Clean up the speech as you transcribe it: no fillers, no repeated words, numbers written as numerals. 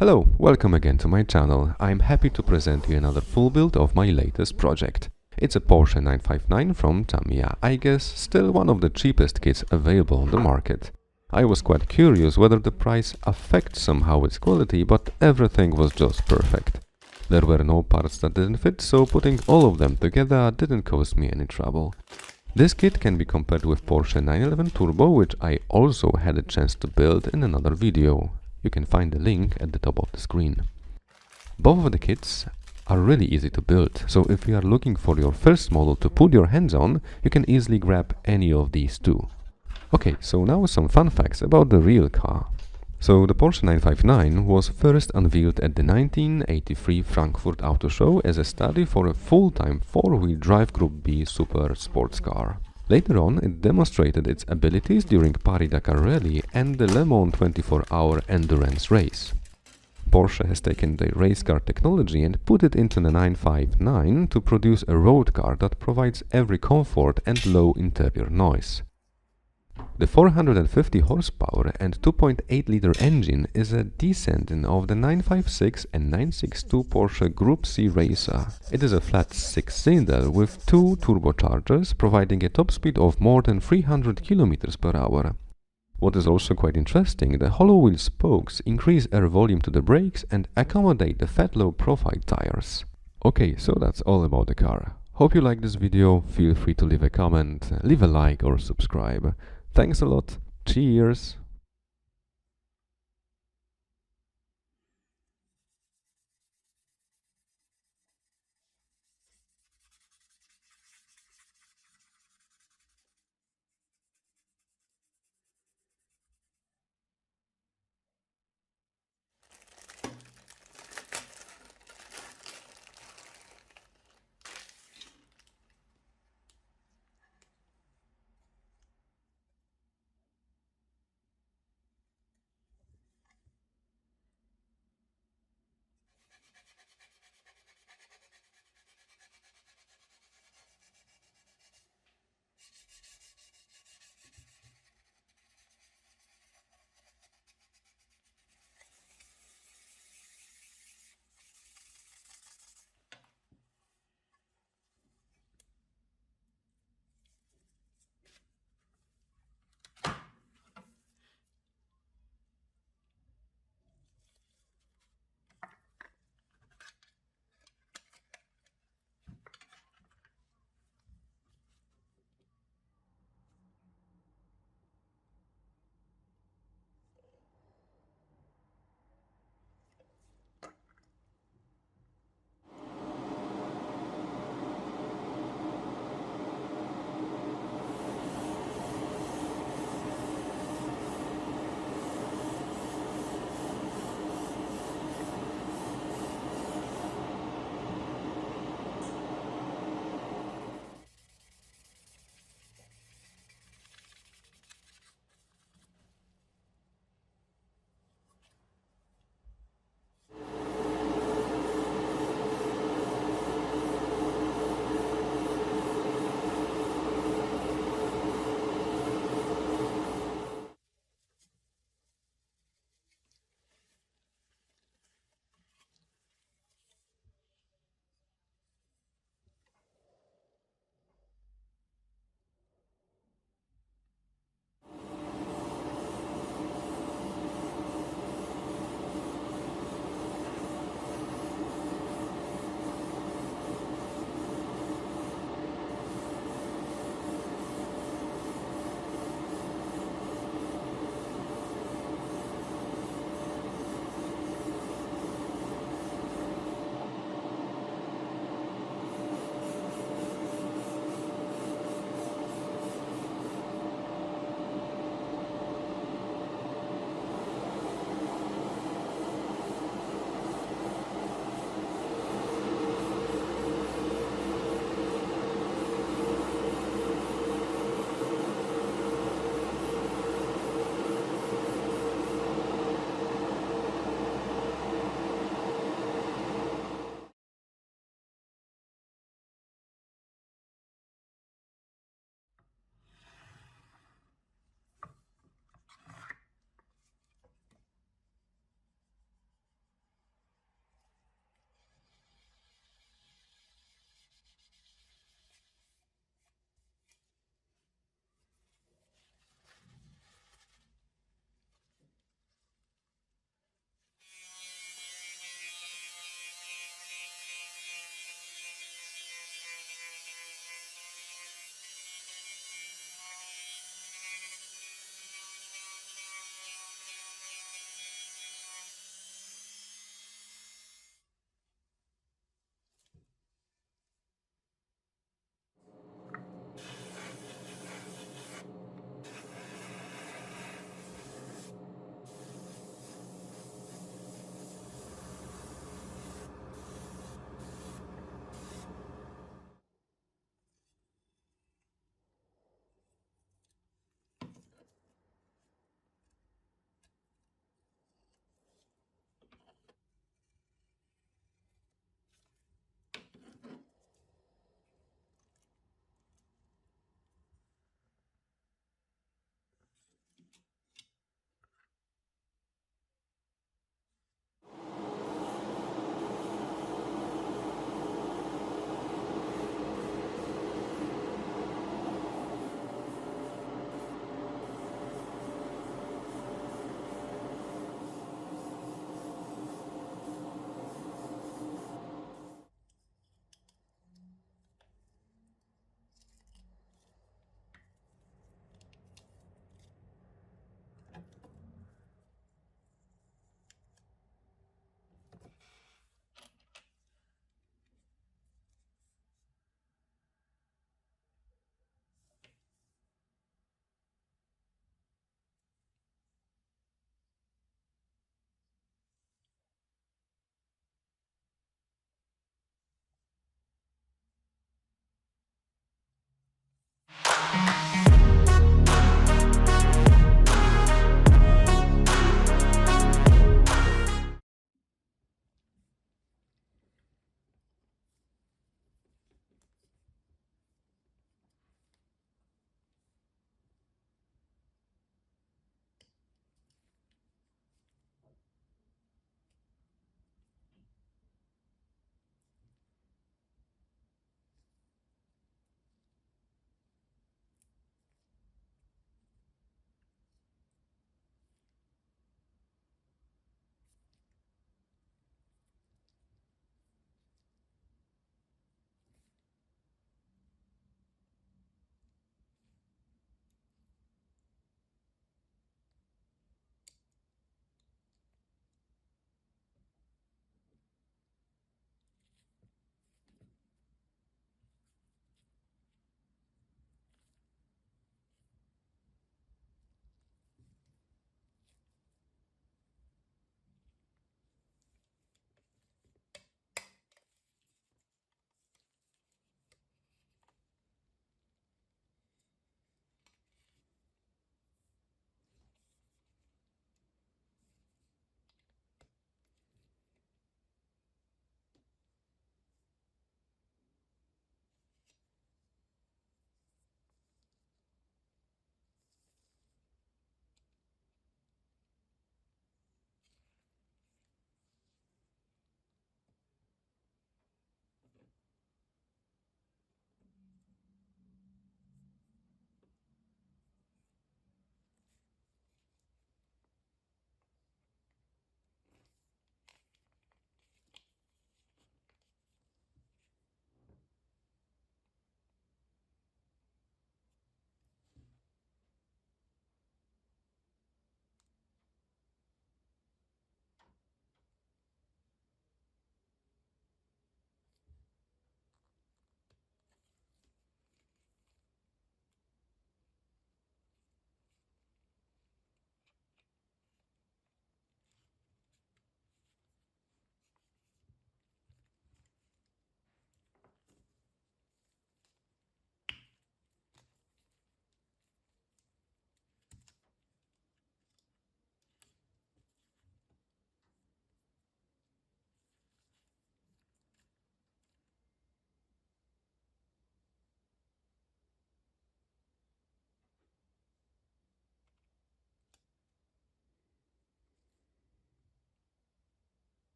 Hello, welcome again to my channel. I'm happy to present you another full build of my latest project. It's a Porsche 959 from Tamiya, I guess still one of the cheapest kits available on the market. I was quite curious whether the price affects somehow its quality, but everything was just perfect. There were no parts that didn't fit, so putting all of them together didn't cause me any trouble. This kit can be compared with Porsche 911 Turbo, which I also had a chance to build in another video. You can find the link at the top of the screen. Both of the kits are really easy to build, so if you are looking for your first model to put your hands on, you can easily grab any of these two. Okay, so now some fun facts about the real car. So the Porsche 959 was first unveiled at the 1983 Frankfurt Auto Show as a study for a full-time four-wheel drive Group B super sports car. Later on, it demonstrated its abilities during Paris-Dakar Rally and the Le Mans 24-hour endurance race. Porsche has taken the race car technology and put it into the 959 to produce a road car that provides every comfort and low interior noise. The 450 horsepower and 2.8-liter engine is a descendant of the 956 and 962 Porsche Group C racer. It is a flat six-cylinder with two turbochargers, providing a top speed of more than 300 km per hour. What is also quite interesting, the hollow wheel spokes increase air volume to the brakes and accommodate the fat low profile tires. Okay, so that's all about the car. Hope you like this video. Feel free to leave a comment, leave a like or subscribe. Thanks a lot. Cheers!